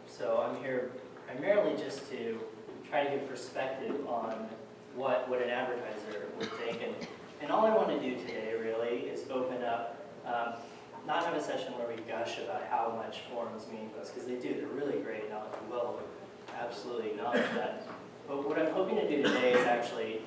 So I'm here primarily just to try to give perspective on what an advertiser would think. And all I want to do today really is open up, not have a session where we gush about how much forums mean to us, because they do, they're really great, and I will absolutely acknowledge that. But what I'm hoping to do today is actually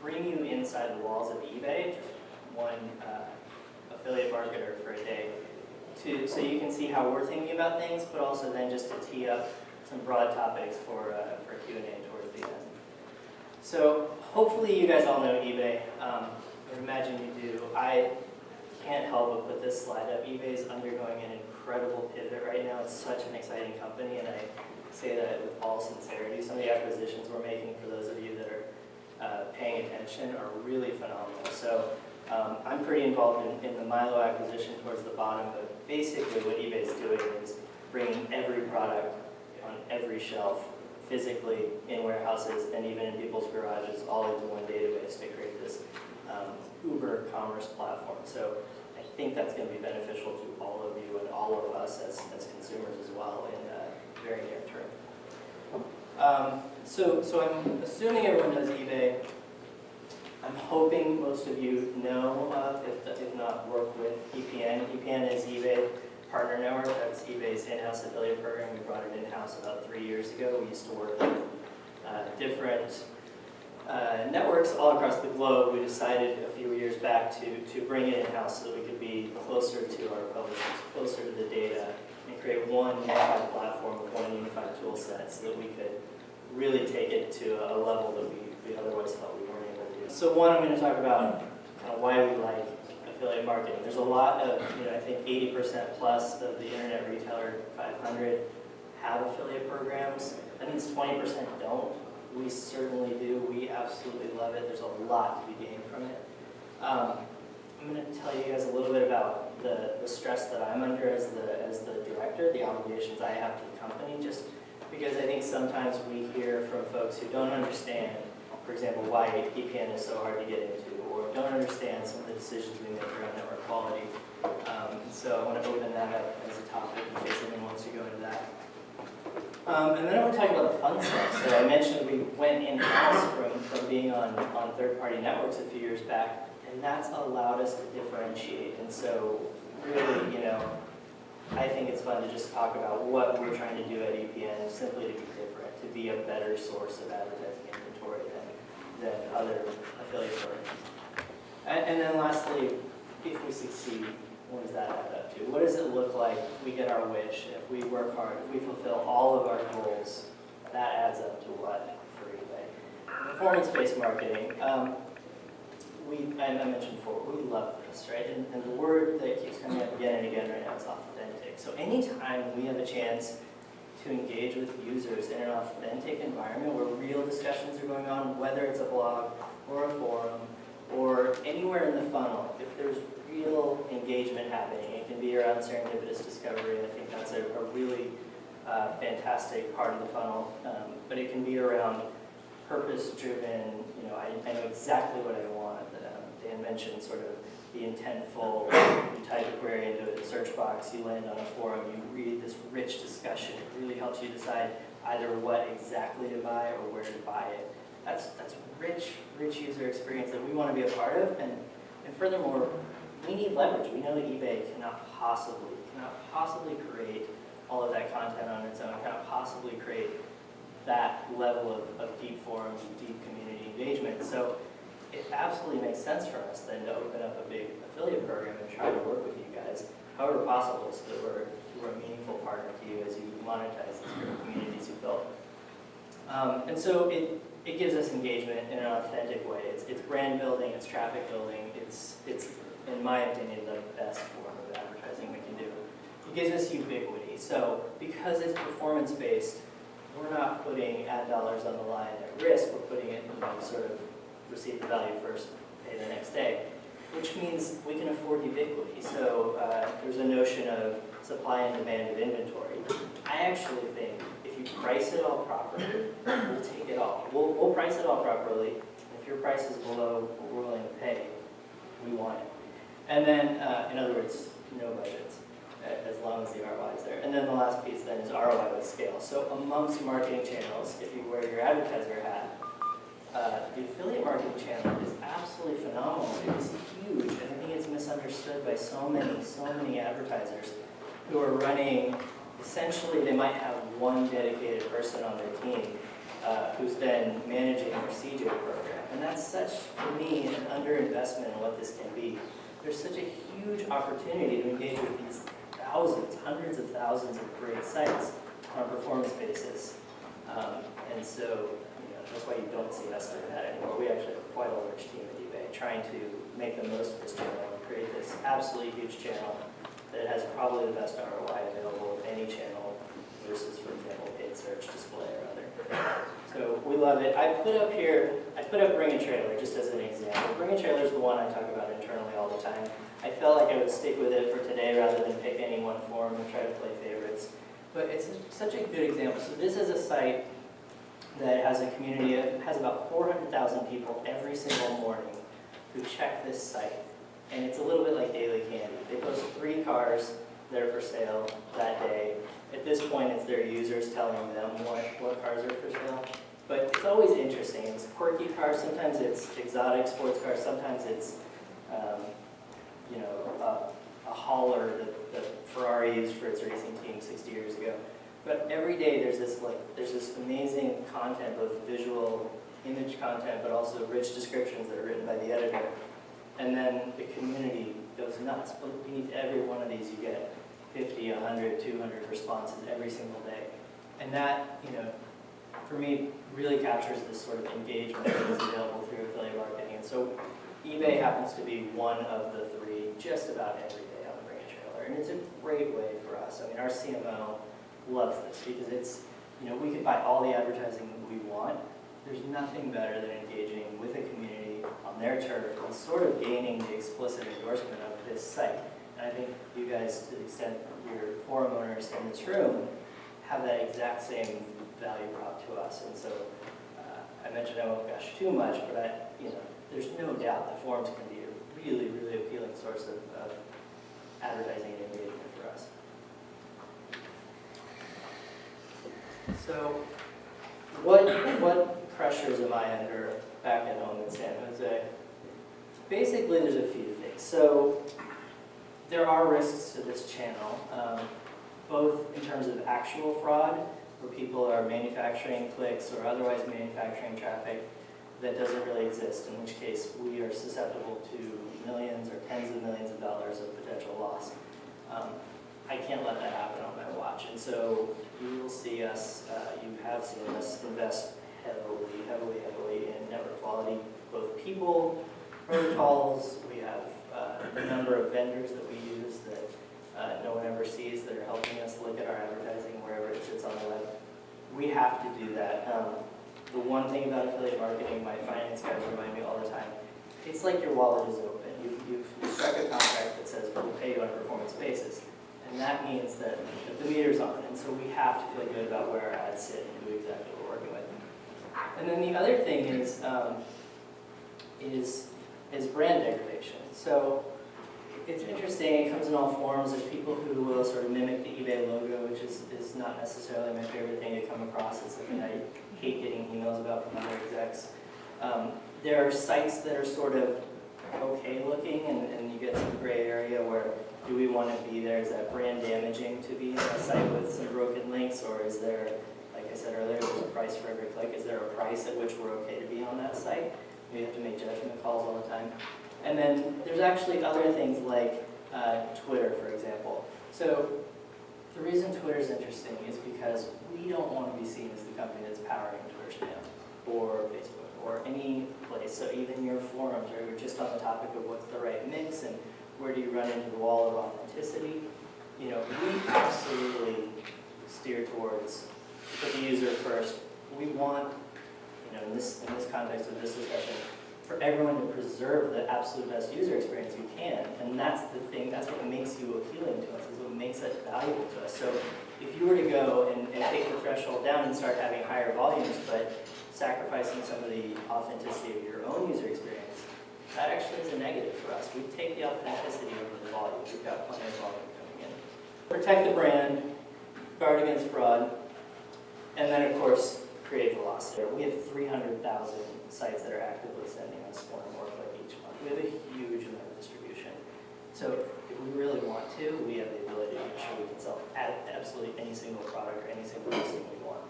bring you inside the walls of eBay, just one affiliate marketer for a day, so you can see how we're thinking about things, but also then just to tee up some broad topics for Q&A towards the end. So hopefully you guys all know eBay. I would imagine you do. I can't help but put this slide up. eBay is undergoing an incredible pivot right now. It's such an exciting company, and I say that with all sincerity. Some of the acquisitions we're making, for those of you that are paying attention, are really phenomenal. So I'm pretty involved in the Milo acquisition towards the bottom, but basically what eBay is doing is bringing every product on every shelf physically in warehouses and even in people's garages all into one database to create this Uber commerce platform. So I think that's going to be beneficial to all of you and all of us as consumers as well in the very near term. So I'm assuming everyone knows eBay. I'm hoping most of you know of, if not work with EPN. EPN is eBay Partner Network. That's eBay's in-house affiliate program. We brought it in-house about 3 years ago. We used to work with different networks all across the globe. We decided a few years back to bring it in-house so that we could be closer to our publishers, closer to the data, and create one unified platform with one unified tool set so that we could really take it to a level that we otherwise thought we weren't able to do. So one, I'm going to talk about why we like affiliate marketing. There's a lot of, I think 80% plus of the Internet Retailer 500 have affiliate programs. That means 20% don't. We certainly do. We absolutely love it. There's a lot to be gained from it. I'm going to tell you guys a little bit about the stress that I'm under as the director, the obligations I have to the company, just because I think sometimes we hear from folks who don't understand, for example, why EPN is so hard to get into, or don't understand some of the decisions we make around network quality. So I want to open that up as a topic in case anyone wants to go into that. And then I want to talk about the fun stuff. So I mentioned we went in-house from being on third-party networks a few years back, and that's allowed us to differentiate. And so really, I think it's fun to just talk about what we're trying to do at EPN, simply to be different, to be a better source of advertising inventory than other affiliate programs. And then lastly, if we succeed, what does that add up to? What does it look like if we get our wish, if we work hard, if we fulfill all of our goals? That adds up to what for eBay? Performance-based marketing. I mentioned before, we love this, right? And the word that keeps coming up again and again right now is authentic. So anytime we have a chance to engage with users in an authentic environment where real discussions are going on, whether it's a blog or a forum or anywhere in the funnel, if there's real engagement happening, it can be around serendipitous discovery. I think that's a really fantastic part of the funnel, but it can be around purpose-driven, I know exactly what I want. Dan mentioned sort of the intentful, you type a query into a search box, you land on a forum, you read this rich discussion. It really helps you decide either what exactly to buy or where to buy it. That's rich user experience that we want to be a part of, and furthermore, we need leverage. We know that eBay cannot possibly create all of that content on its own, cannot possibly create that level of deep forums, deep community engagement. So it absolutely makes sense for us then to open up a big affiliate program and try to work with you guys, however possible, so that we're a meaningful partner to you as you monetize these great communities you've built. And so it gives us engagement in an authentic way. It's brand building, it's traffic building, it's in my opinion the best form of advertising we can do. It gives us ubiquity. So because it's performance based, we're not putting ad dollars on the line at risk. We're putting it in sort of receive the value first, pay the next day, which means we can afford ubiquity. So there's a notion of supply and demand of inventory. I actually think if you price it all properly, we'll take it all. We'll price it all properly. If your price is below what we're willing to pay, we want it. And then, in other words, no budgets. as long as the ROI is there. And then the last piece then is ROI with scale. So amongst marketing channels, if you wear your advertiser hat, the affiliate marketing channel is absolutely phenomenal. It is huge, and I think it's misunderstood by so many advertisers who are running, essentially they might have one dedicated person on their team who's then managing their CJ program. And that's such, for me, an underinvestment in what this can be. There's such a huge opportunity to engage with these thousands, hundreds of thousands of great sites on a performance basis. And so, that's why you don't see us doing that anymore. We actually have quite a large team at eBay trying to make the most of this channel and create this absolutely huge channel that has probably the best ROI available of any channel versus, for example, paid search, display, or other. So we love it. I put up Bring a Trailer just as an example. Bring a Trailer is the one I talk about internally all the time. I felt like I would stick with it for today rather than pick any one forum and try to play favorites. But it's such a good example. So this is a site that has a community, it has about 400,000 people every single morning who check this site. And it's a little bit like daily candy. They post 3 cars that are for sale that day. At this point, it's their users telling them what cars are for sale. But it's always interesting. It's quirky cars. Sometimes it's exotic sports cars. Sometimes it's, a hauler that Ferrari used for its racing team 60 years ago. But every day there's this amazing content, both visual, image content, but also rich descriptions that are written by the editor. And then the community goes nuts. Beneath every one of these you get 50, 100, 200 responses every single day. And that, for me, really captures this sort of engagement that is available through affiliate marketing. And so eBay happens to be one of the 3 just about every day on the Bring a Trailer. And it's a great way for us. I mean, our CMO loves this because it's, we could buy all the advertising that we want. There's nothing better than engaging with a community on their turf and sort of gaining the explicit endorsement of this site. And I think you guys, to the extent you're forum owners in this room, have that exact same value prop to us. And so I mentioned I won't gush too much, but there's no doubt that forums can be a really, really appealing source of advertising and engagement for us. So what pressures am I under back at home in San Jose? Basically, there's a few things. So there are risks to this channel, both in terms of actual fraud, where people are manufacturing clicks or otherwise manufacturing traffic that doesn't really exist, in which case we are susceptible to millions or tens of millions of dollars of potential loss. I can't let that happen on my watch, and so you will see us, you have seen us invest heavily in network quality, both people, protocols. We have a number of vendors that we use that no one ever sees that are helping us look at our advertising wherever it sits on the web. We have to do that. The one thing about affiliate marketing, my finance guys remind me all the time, it's like your wallet is open. You've struck a contract that says we'll pay you on a performance basis. And that means that the meter's on, and so we have to feel good about where our ads sit and who exactly we're working with. And then the other thing is brand degradation. So it's interesting, it comes in all forms. There's people who will sort of mimic the eBay logo, which is not necessarily my favorite thing to come across. It's something I hate getting emails about from other execs. There are sites that are sort of okay looking, and you get some gray area where do we want to be there? Is that brand damaging to be on a site with some broken links, or is there, like I said earlier, there's a price for every click? Is there a price at which we're okay to be on that site? We have to make judgment calls all the time. And then there's actually other things like Twitter, for example. So the reason Twitter is interesting is because we don't want to be seen as the company that's powering Twitter spam, or Facebook, or any place. So even your forums, where you're just on the topic of what's the right mix and where do you run into the wall of authenticity, we absolutely steer towards put the user first. We want, in this context of this discussion, for everyone to preserve the absolute best user experience you can, and that's the thing. That's what makes you appealing to us. Is what makes it valuable to us. So if you were to go and take the threshold down and start having higher volumes, but sacrificing some of the authenticity of your own user experience, that actually is a negative for us. We take the authenticity over the volume. We've got plenty of volume coming in. protect the brand, guard against fraud, and then of course, create velocity. We have 300,000 sites that are actively sending us one or more click each month. We have a huge amount of distribution. So if we really want to, we have the ability to make sure we can sell absolutely any single product or any single listing we want.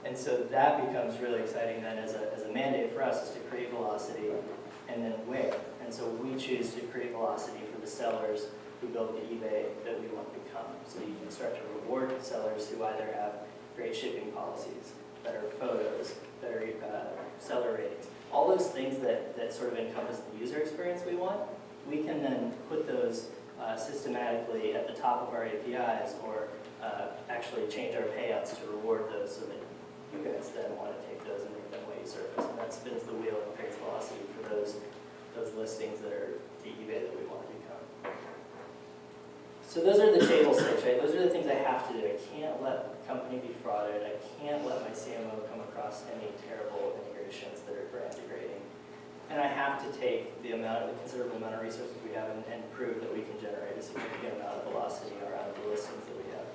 And so that becomes really exciting then as a mandate for us, is to create velocity and then where. And so we choose to create velocity for the sellers who build the eBay that we want to become. So you can start to reward sellers who either have great shipping policies, better photos, better seller ratings. All those things that sort of encompass the user experience we want, we can then put those systematically at the top of our APIs, or actually change our payouts to reward those so that you guys then want to take those and make them way surface. And that spins the wheel and creates velocity for those listings that are the eBay that we want to become. So those are the table stakes, right? Those are the things I have to do. I can't let the company be frauded. I can't let my CMO come across any terrible integrations that are brand degrading. And I have to take the considerable amount of resources we have and prove that we can generate a significant amount of velocity around the listings that we have.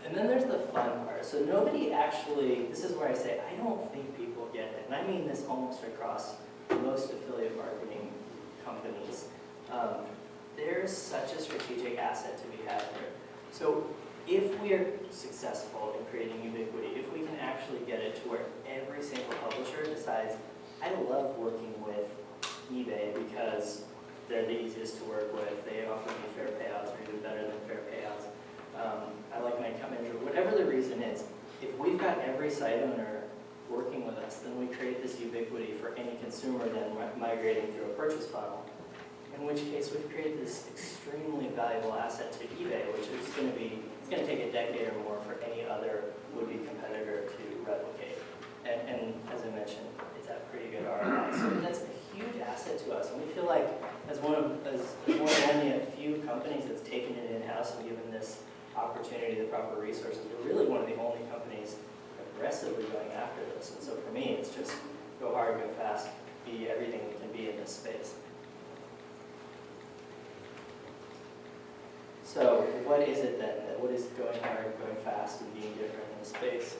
And then there's the fun part. So nobody actually, this is where I say, I don't think people get it. And I mean this almost across most affiliate marketing companies. There's such a strategic asset to be had here. So if we are successful in creating ubiquity, if we can actually get it to where every single publisher decides, I love working with eBay because they're the easiest to work with, they offer me fair payouts or even better than fair payouts, I like my account manager, whatever the reason is, if we've got every site owner working with us, then we create this ubiquity for any consumer then migrating through a purchase funnel. In which case we've created this extremely valuable asset to eBay, which is going to be, it's going to take a decade or more for any other would-be competitor to replicate. And as I mentioned, it's at pretty good ROI. So that's a huge asset to us. And we feel like as one of only a few companies that's taken it in-house and given this opportunity, the proper resources, we're really one of the only companies aggressively going after this. And so for me, it's just go hard, go fast, be everything we can be in this space. So what is it then? What is going hard, going fast, and being different in the space?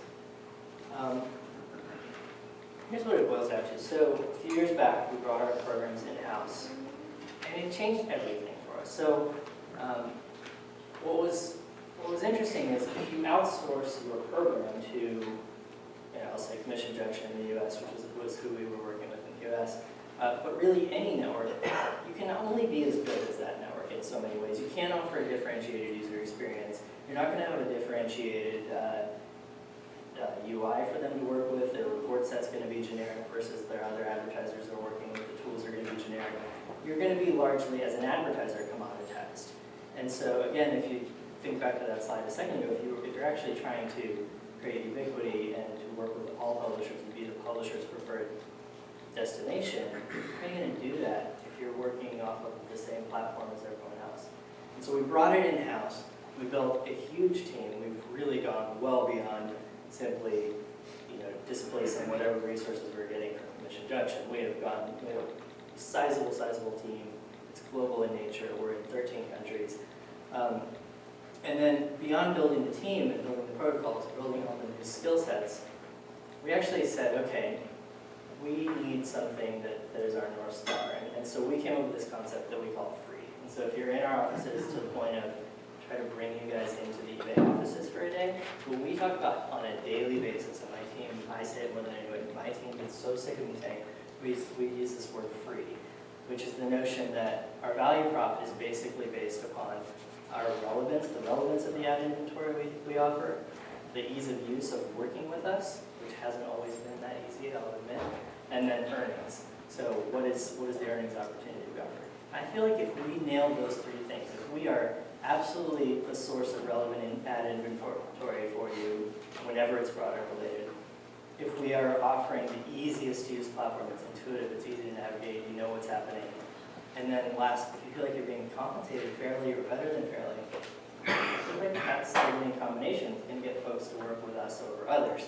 Here's what it boils down to. So a few years back, we brought our programs in-house, and it changed everything for us. So what was interesting is if you outsource your program to, I'll say Commission Junction in the U.S., which was who we were working with in the U.S., but really any network, you can only be as good as that network in so many ways. You can't offer a differentiated user experience. You're not going to have a differentiated UI for them to work with. Their report set's going to be generic versus their other advertisers they're working with. The tools are going to be generic. You're going to be largely, as an advertiser, commoditized. And so again, if you think back to that slide a second ago, if you're actually trying to create ubiquity and to work with all publishers and be the publisher's preferred destination, how are you going to do that if you're working off of the same platform as everyone else? And so we brought it in-house. We built a huge team. We've really gone well beyond simply, displacing whatever resources we're getting from Commission Junction. We have a sizable team. It's global in nature. We're in 13 countries. And then beyond building the team and building the protocols, building all the new skill sets, we actually said, okay, we need something that is our North Star. And so we came up with this concept that we call free. And so if you're in our offices, to the point of try to bring you guys into the eBay offices for a day, what we talk about on a daily basis, and my team, I say it more than anyone, my team gets so sick of me saying, we use this word free, which is the notion that our value prop is basically based upon our relevance, the relevance of the ad inventory we offer, the ease of use of working with us, which hasn't always been that easy, I'll admit, and then earnings. So what is the earnings opportunity we offer? I feel like if we nail those three things, if we are absolutely the source of relevant ad inventory for you whenever it's product related, if we are offering the easiest to use platform, it's intuitive, it's easy to navigate, you know what's happening, and then last, if you feel like you're being compensated fairly or better than fairly, I feel like that's the winning combination. It's going to get folks to work with us over others.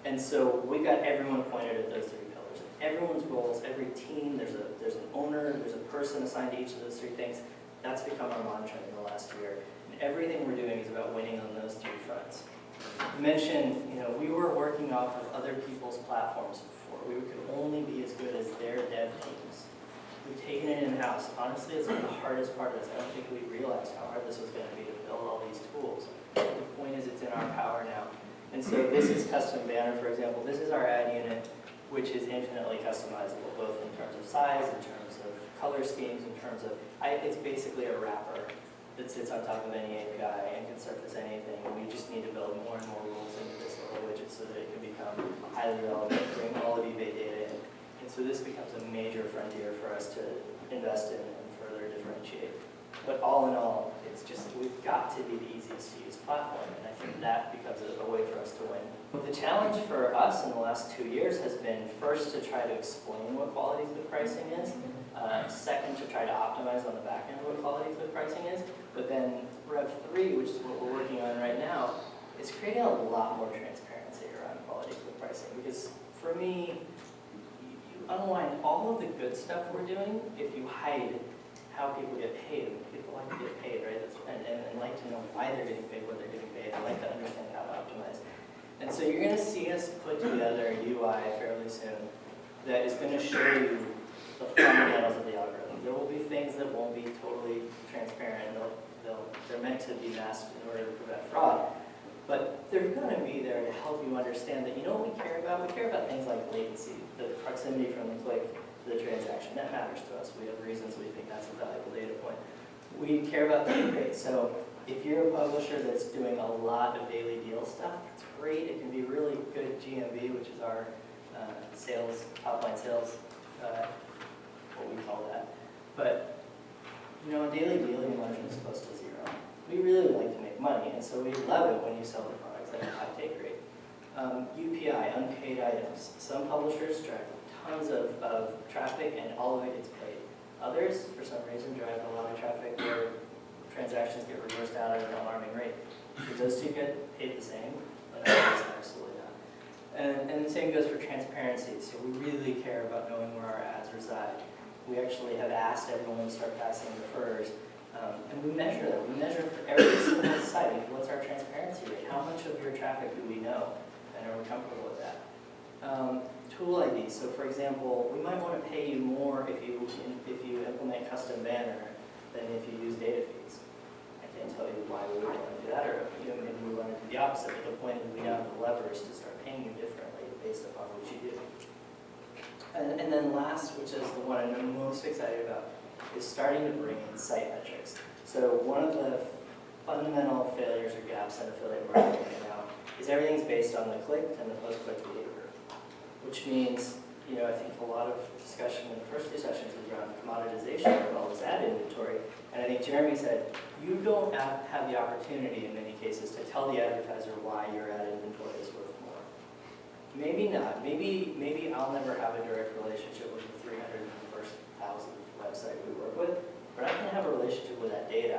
And so we got everyone pointed at those three pillars. Everyone's goals, every team, there's an owner, there's a person assigned to each of those three things. That's become our mantra in the last year. And everything we're doing is about winning on those three fronts. You mentioned, we were working off of other people's platforms before. We could only be as good as their dev teams. We've taken it in-house. Honestly, it's one of the hardest part of this. I don't think we realized how hard this was going to be to build all these tools. The point is, it's in our power now. And so this is custom banner, for example. This is our ad unit, which is infinitely customizable, both in terms of size, in terms of color schemes, in terms of, it's basically a wrapper that sits on top of any API and can surface anything. And we just need to build more and more rules into this little widget so that it can become highly relevant, bring all of eBay data in. And so this becomes a major frontier for us to invest in and further differentiate. But all in all, it's just, we've got to be the easiest to use platform, and I think that becomes a way for us to win. The challenge for us in the last 2 years has been first to try to explain what quality through pricing is, second to try to optimize on the back end what quality through pricing is, but then Rev 3, which is what we're working on right now, is creating a lot more transparency around quality through pricing. Because for me, you unwind all of the good stuff we're doing if you hide how people get paid. And people like to get paid, right? And like to know why they're getting paid, what they're getting paid, and like to understand how to optimize. And so you're going to see us put together a UI fairly soon that is going to show you the fundamentals of the algorithm. There will be things that won't be totally transparent. They're meant to be masked in order to prevent fraud. But they're going to be there to help you understand that, what we care about? We care about things like latency, the proximity from the click to the transaction. That matters to us. We have reasons we think that's a valuable data point. We care about take rate. So if you're a publisher that's doing a lot of daily deal stuff, it's great. It can be really good GMV, which is our sales, top-line sales, what we call that. But, a daily deal, your margin is close to zero. We really like to make money, and so we love it when you sell the products that have high take rate. UPI, unpaid items. Some publishers drive tons of traffic, and all of it gets paid. Others, for some reason, drive a lot of traffic where transactions get reversed out at an alarming rate. Should those two get paid the same? Absolutely not. And the same goes for transparency. So we really care about knowing where our ads reside. We actually have asked everyone to start passing refers, and we measure that. We measure for every single site, what's our transparency rate? How much of your traffic do we know? And are we comfortable with that? Tool ID. So for example, we might want to pay you more if you implement custom banner than if you use data feeds. I can't tell you why we would want to do that, or maybe we want to do the opposite. But the point is we now have the levers to start paying you differently based upon what you do. And then last, which is the one I'm most excited about, is starting to bring in site metrics. So one of the fundamental failures or gaps in affiliate marketing right now is everything's based on the click and the post-click behavior, which means, I think a lot of discussion in the first two sessions was around commoditization of all this ad inventory. And I think Jeremy said, you don't have the opportunity in many cases to tell the advertiser why your ad inventory is worth more. Maybe not. Maybe I'll never have a direct relationship with the 301,000th website we work with, but I can have a relationship with that data.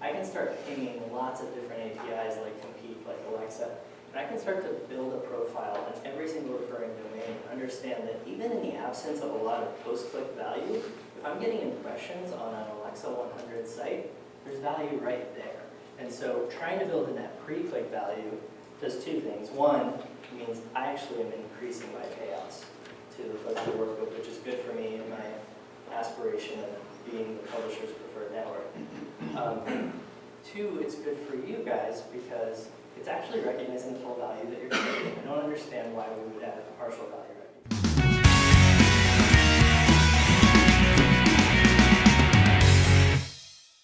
I can start pinging lots of different APIs like Compete, like Alexa, and I can start to build a profile on every single referring domain and understand that even in the absence of a lot of post-click value, if I'm getting impressions on an Alexa 100 site, there's value right there. And so trying to build in that pre-click value does two things. One, means I actually am increasing my payouts to the folks we work with, which is good for me and my aspiration of being the publisher's preferred network. Two, it's good for you guys because it's actually recognizing the full value that you're creating. I don't understand why we would add partial value.